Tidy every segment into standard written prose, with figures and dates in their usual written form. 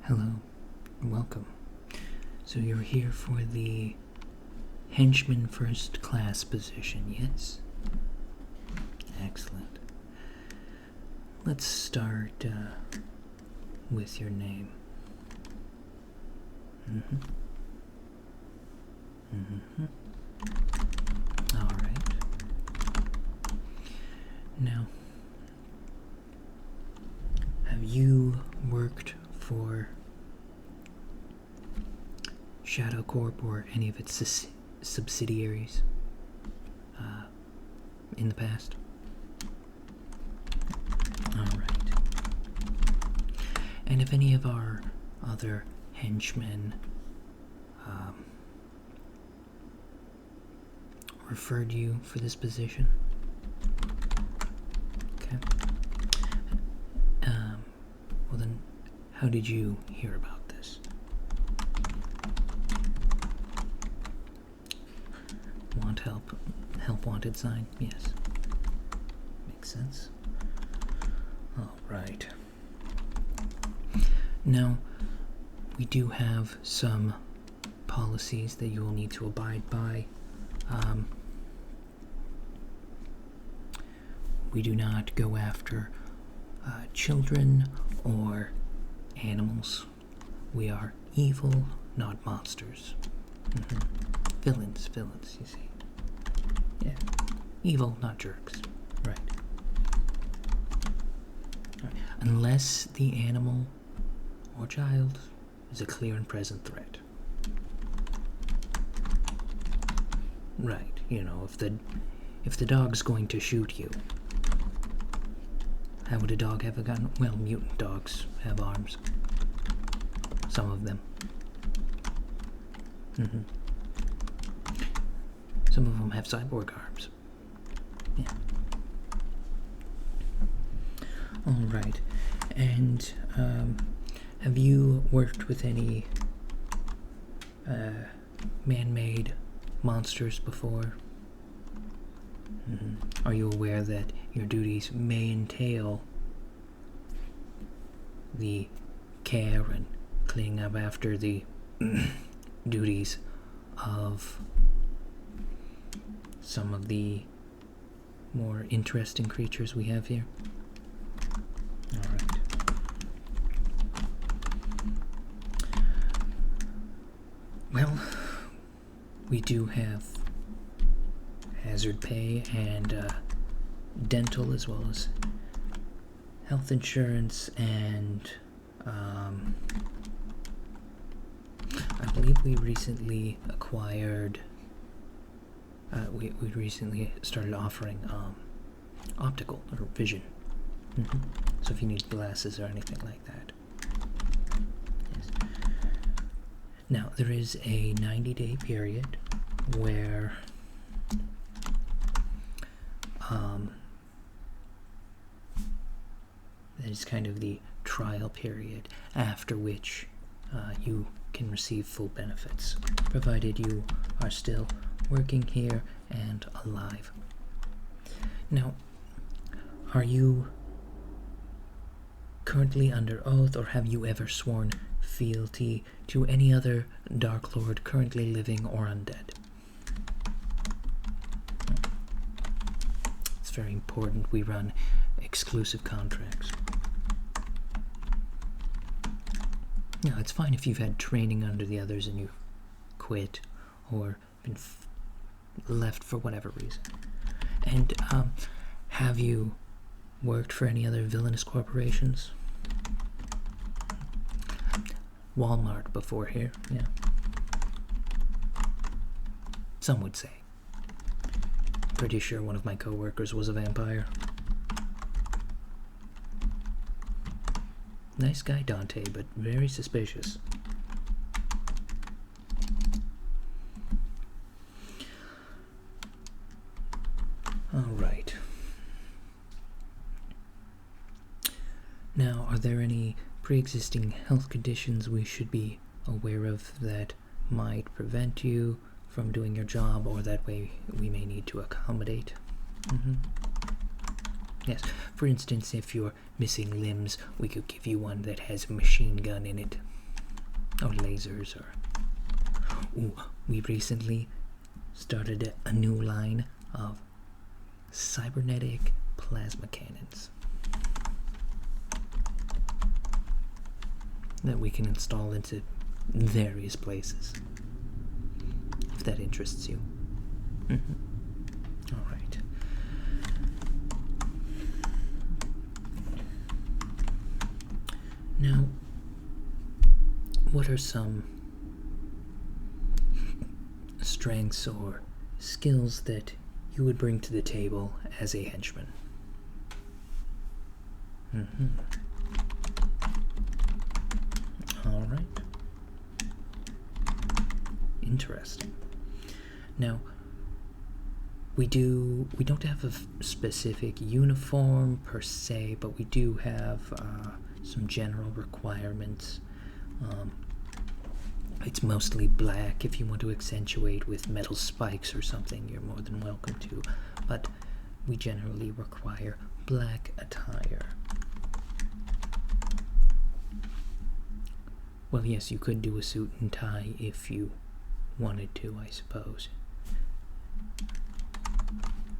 Hello, welcome. So you're here for the Henchman first class position, yes? Excellent. Let's start with your name. Alright. Now, have you worked for Shadow Corp or any of its subsidiaries in the past? Alright. And if any of our other henchmen referred you for this position? Okay. Well then, how did you hear about this? Want help? Help wanted sign? Yes. Makes sense. Alright. Now, we do have some policies that you will need to abide by. We do not go after children or animals. We are evil, not monsters. Villains, you see. Yeah. Evil, not jerks. Right. Unless the animal or child is a clear and present threat. Right, you know, if the dog's going to shoot you, how would a dog have a gun? Well, mutant dogs have arms. Some of them. Some of them have cyborg arms. Yeah. Alright. And, have you worked with any man-made monsters before? Are you aware that your duties may entail the care and cleaning up after the duties of some of the more interesting creatures we have here? Alright. Well, we do have hazard pay and dental, as well as health insurance, and I believe we recently acquired, we recently started offering optical or vision. So if you need glasses or anything like that. Yes. Now, there is a 90-day period where that is kind of the trial period, after which you can receive full benefits, provided you are still working here and alive. Now, are you currently under oath, or have you ever sworn fealty to any other Dark Lord currently living or undead? It's very important we run exclusive contracts. No, it's fine if you've had training under the others and you quit or been left for whatever reason. And have you worked for any other villainous corporations? Walmart before here, yeah. Some would say. Pretty sure one of my coworkers was a vampire. Nice guy, Dante, but very suspicious. Alright. Now, are there any pre-existing health conditions we should be aware of that might prevent you from doing your job, or that way we may need to accommodate? Yes. For instance, if you're missing limbs, we could give you one that has a machine gun in it. Or lasers, or... Ooh, we recently started a new line of cybernetic plasma cannons that we can install into various places, if that interests you. All right. Now, what are some strengths or skills that you would bring to the table as a henchman? All right. Interesting. Now, we don't have a specific uniform per se, but we do have some general requirements. It's mostly black. If you want to accentuate with metal spikes or something, you're more than welcome to, but we generally require black attire. Well, yes, you could do a suit and tie if you wanted to, I suppose.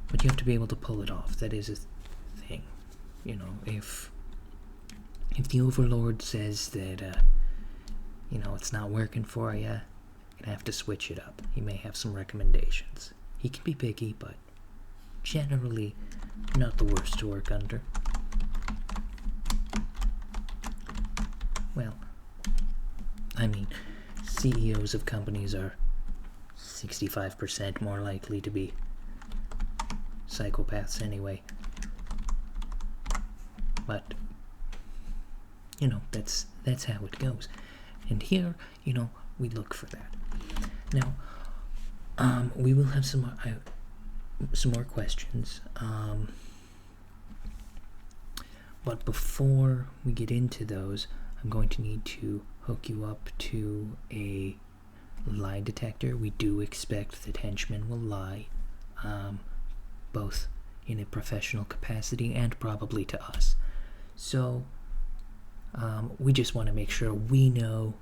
But you have to be able to pull it off. That is a thing. You know, if the Overlord says that, it's not working for you, you're gonna have to switch it up. He may have some recommendations. He can be picky, but generally not the worst to work under. Well, I mean, CEOs of companies are 65% more likely to be psychopaths anyway. But, that's how it goes. And here, we look for that. Now, we will have some more questions. But before we get into those, I'm going to need to hook you up to a lie detector. We do expect that henchmen will lie, both in a professional capacity and probably to us. So, we just want to make sure we know,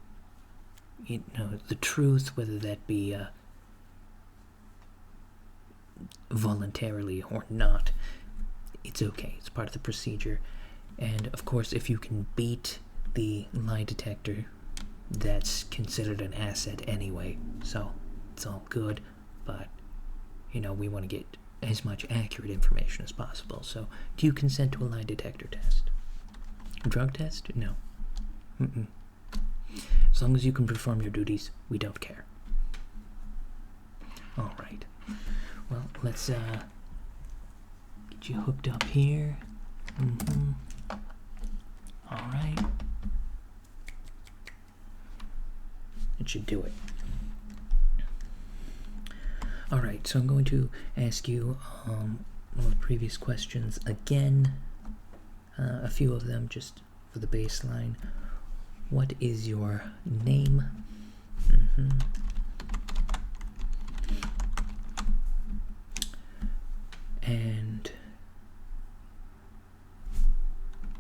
the truth, whether that be voluntarily or not. It's okay. It's part of the procedure. And, of course, if you can beat the lie detector, that's considered an asset anyway. So, it's all good. But, we want to get as much accurate information as possible. So, do you consent to a lie detector test? A drug test? No. As long as you can perform your duties, we don't care. All right. Well, let's get you hooked up here. All right. It should do it. All right, so I'm going to ask you one of the previous questions again. A few of them just for the baseline. What is your name? And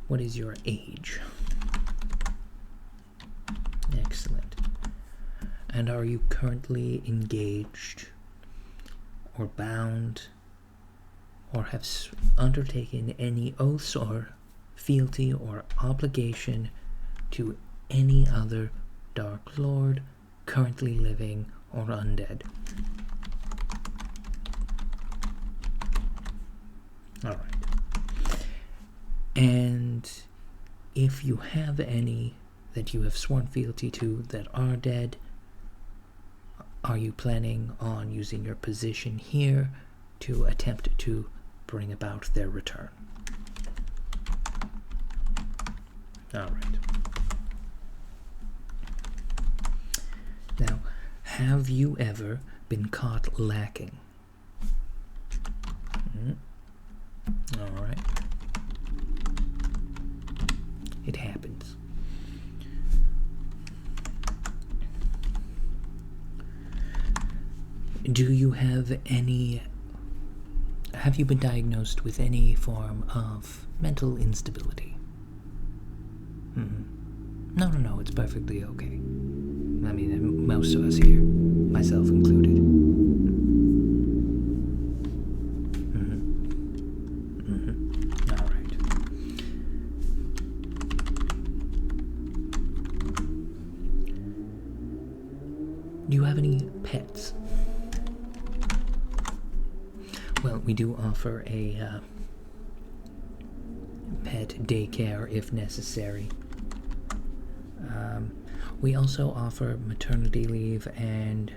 what is your age? Excellent. And are you currently engaged or bound or have undertaken any oaths or fealty or obligation to any other Dark Lord, currently living or undead? Alright. And if you have any that you have sworn fealty to that are dead, are you planning on using your position here to attempt to bring about their return? Alright. Now, have you ever been caught lacking? Alright. It happens. Do you have any have you been diagnosed with any form of mental instability? No, it's perfectly okay. I mean, most of us here, myself included. All right. Do you have any pets? Well, we do offer a pet daycare if necessary. We also offer maternity leave and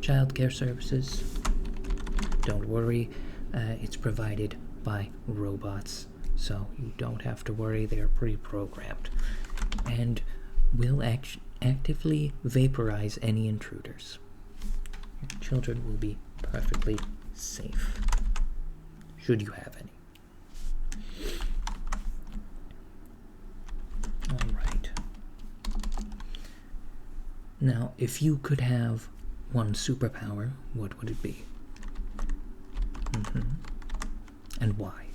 childcare services. Don't worry, it's provided by robots, so you don't have to worry, they are pre-programmed. And we'll actively vaporize any intruders. Your children will be perfectly safe, should you have any. Alright. Now, if you could have one superpower, what would it be? And why?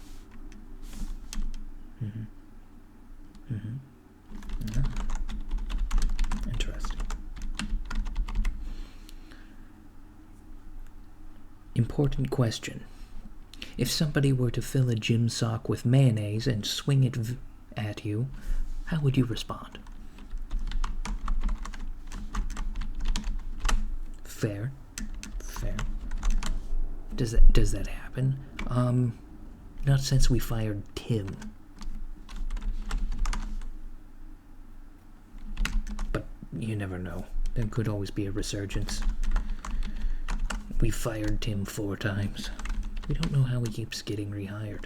Interesting. Important question. If somebody were to fill a gym sock with mayonnaise and swing it at you, how would you respond? Fair. Does that happen? Not since we fired Tim. But you never know. There could always be a resurgence. We fired Tim 4 times. We don't know how he keeps getting rehired.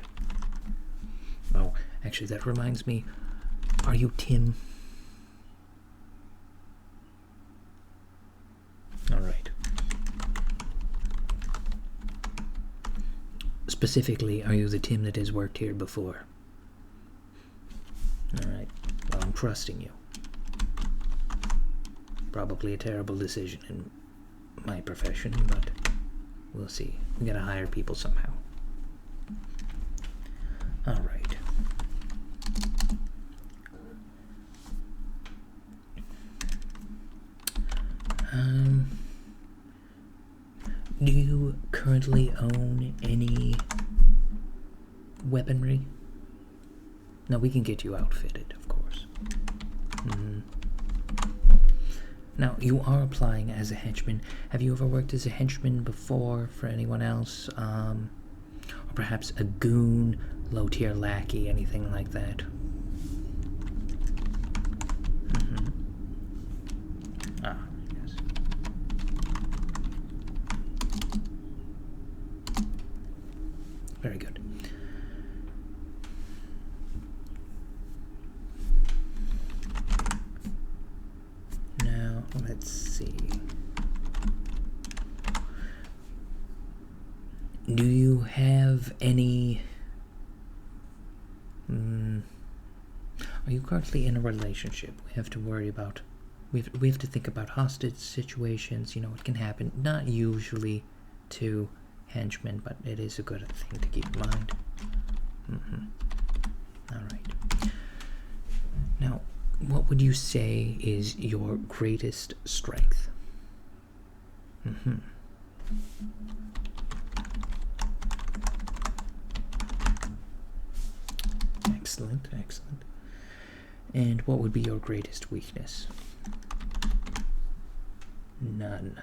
Oh, actually, that reminds me. Are you Tim? Alright. Specifically, are you the Tim that has worked here before? Alright. Well, I'm trusting you. Probably a terrible decision in my profession, but we'll see. We gotta hire people somehow. Alright. Do you currently own any weaponry? No, we can get you outfitted, of course. Now, you are applying as a henchman. Have you ever worked as a henchman before for anyone else? Or perhaps a goon, low-tier lackey, anything like that? Ah, yes. Very good. Now, let's see. Do you have any... Are you currently in a relationship? We have to worry about... We have to think about hostage situations. You know, it can happen. Not usually to henchmen, but it is a good thing to keep in mind. Alright. Now, what would you say is your greatest strength? Excellent. And what would be your greatest weakness? None.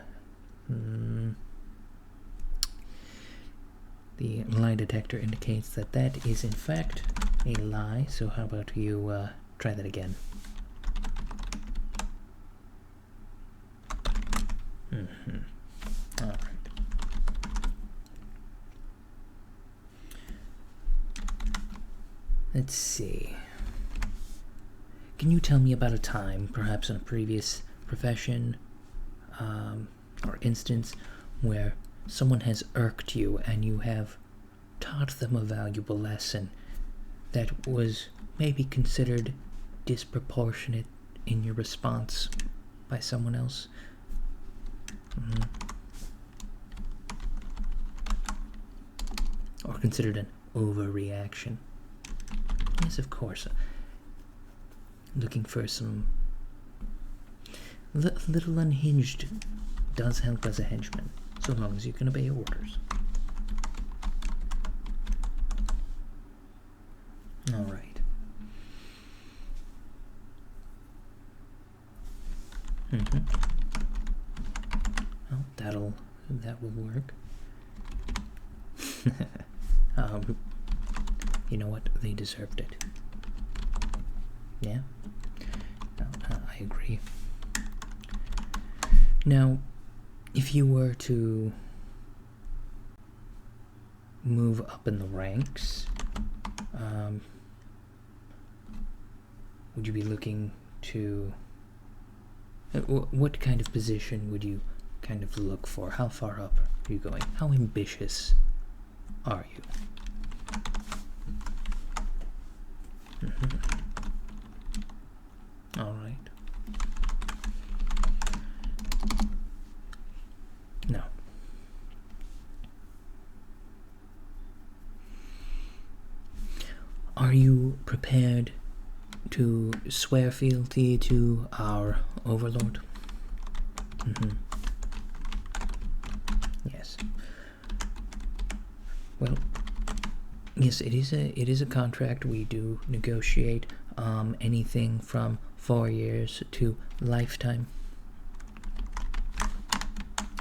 The lie detector indicates that that is in fact a lie, so how about you try that again? Alright. Let's see. Can you tell me about a time, perhaps in a previous profession or instance, where someone has irked you and you have taught them a valuable lesson that was maybe considered disproportionate in your response by someone else? or considered an overreaction. Yes, of course. Looking for some little unhinged does help as a henchman, so long as you can obey orders. All right. Well, that will work. You know what? They deserved it. Yeah? I agree. Now, if you were to move up in the ranks, would you be looking to... what kind of position would you kind of look for? How far up are you going? How ambitious are you? All right. Now, are you prepared to swear fealty to our overlord? Yes. Well, yes, it is a contract. We do negotiate anything from 4 years to lifetime.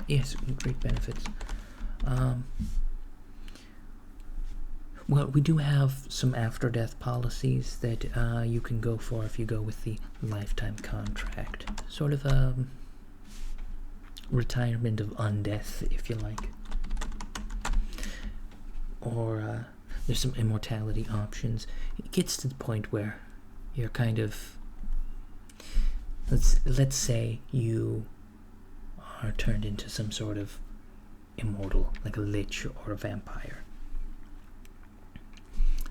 Yes, great benefits. Well, we do have some after-death policies that you can go for if you go with the lifetime contract. Sort of a retirement of undeath, if you like. Or there's some immortality options. It gets to the point where you're kind of... Let's say you are turned into some sort of immortal, like a lich or a vampire.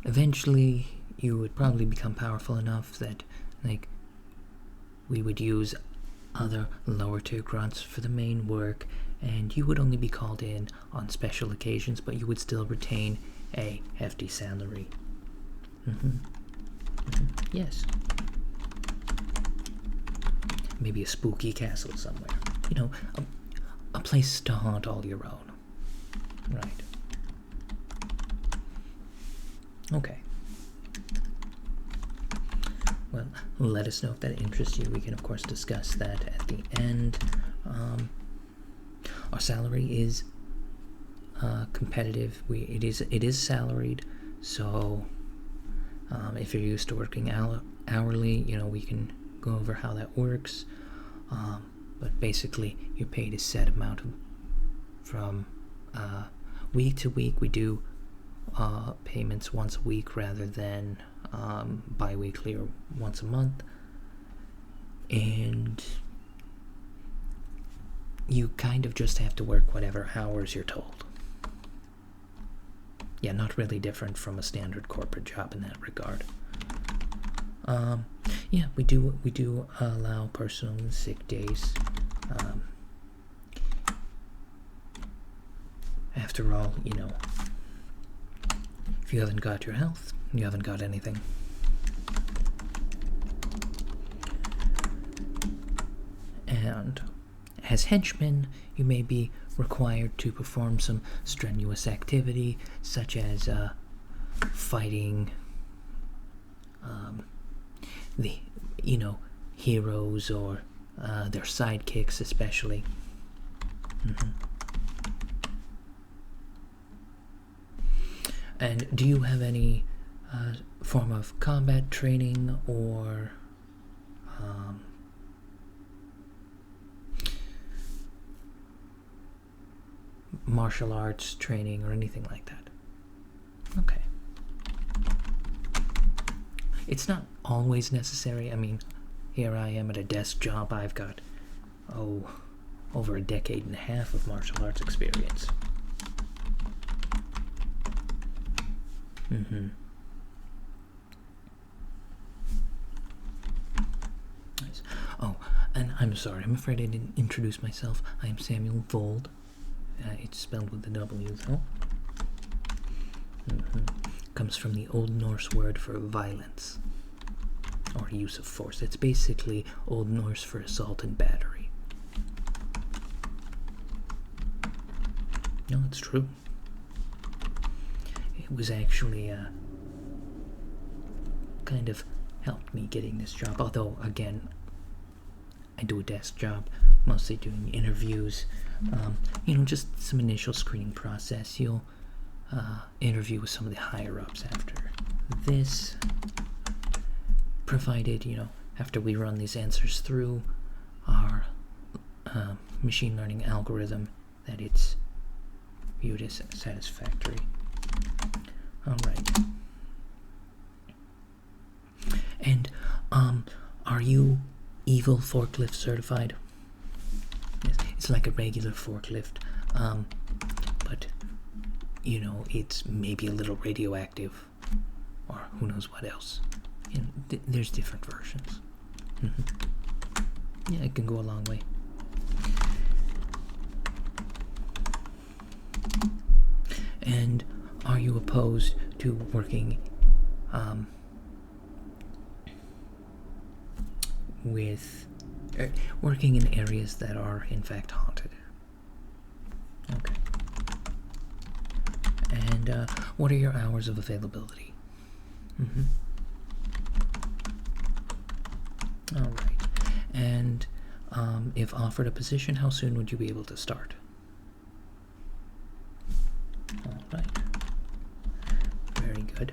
Eventually, you would probably become powerful enough that, like, we would use other lower tier grunts for the main work, and you would only be called in on special occasions, but you would still retain a hefty salary. Yes. Maybe a spooky castle somewhere. You know, a place to haunt all your own. Right. Okay. Well, let us know if that interests you. We can, of course, discuss that at the end. Our salary is competitive. It is salaried, so if you're used to working hourly, you know, we can go over how that works. But basically, you're paid a set amount from week to week. We do payments once a week rather than bi-weekly or once a month, and you kind of just have to work whatever hours you're told. Yeah, not really different from a standard corporate job in that regard. Yeah, we do allow personal and sick days. After all, you know, if you haven't got your health, you haven't got anything. And as henchmen, you may be required to perform some strenuous activity, such as fighting the, you know, heroes or their sidekicks, especially. And do you have any form of combat training or martial arts training or anything like that? Okay. It's not always necessary. I mean, here I am at a desk job. I've got, over a decade and a half of martial arts experience. Nice. Oh, and I'm sorry, I'm afraid I didn't introduce myself. I am Samuel Vold. It's spelled with the W, though. Comes from the Old Norse word for violence, or use of force. It's basically Old Norse for assault and battery. No, it's true. It was actually kind of helped me getting this job, although again I do a desk job, mostly doing interviews, just some initial screening process. You'll interview with some of the higher ups after this, provided after we run these answers through our machine learning algorithm that it's viewed as satisfactory. All right. And are you evil forklift certified? Yes, it's like a regular forklift, but it's maybe a little radioactive, or who knows what else. There's different versions. Yeah, it can go a long way. And are you opposed to working working in areas that are in fact haunted? Okay. And what are your hours of availability? All right. And if offered a position, how soon would you be able to start? All right. Very good.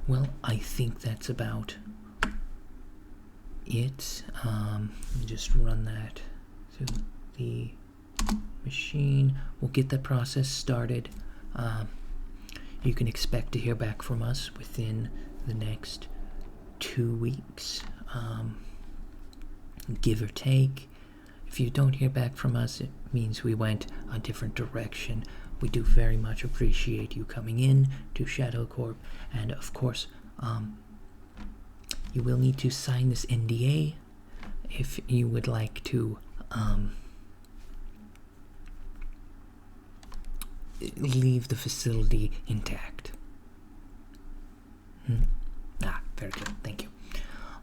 Well, I think that's about it. Just run that through the machine. We'll get that process started. You can expect to hear back from us within the next 2 weeks, give or take. If you don't hear back from us, it means we went a different direction. We do very much appreciate you coming in to Shadow Corp, and of course, you will need to sign this NDA if you would like to leave the facility intact. Very good. Thank you.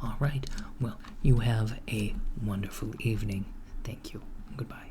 All right. Well, you have a wonderful evening. Thank you. Goodbye.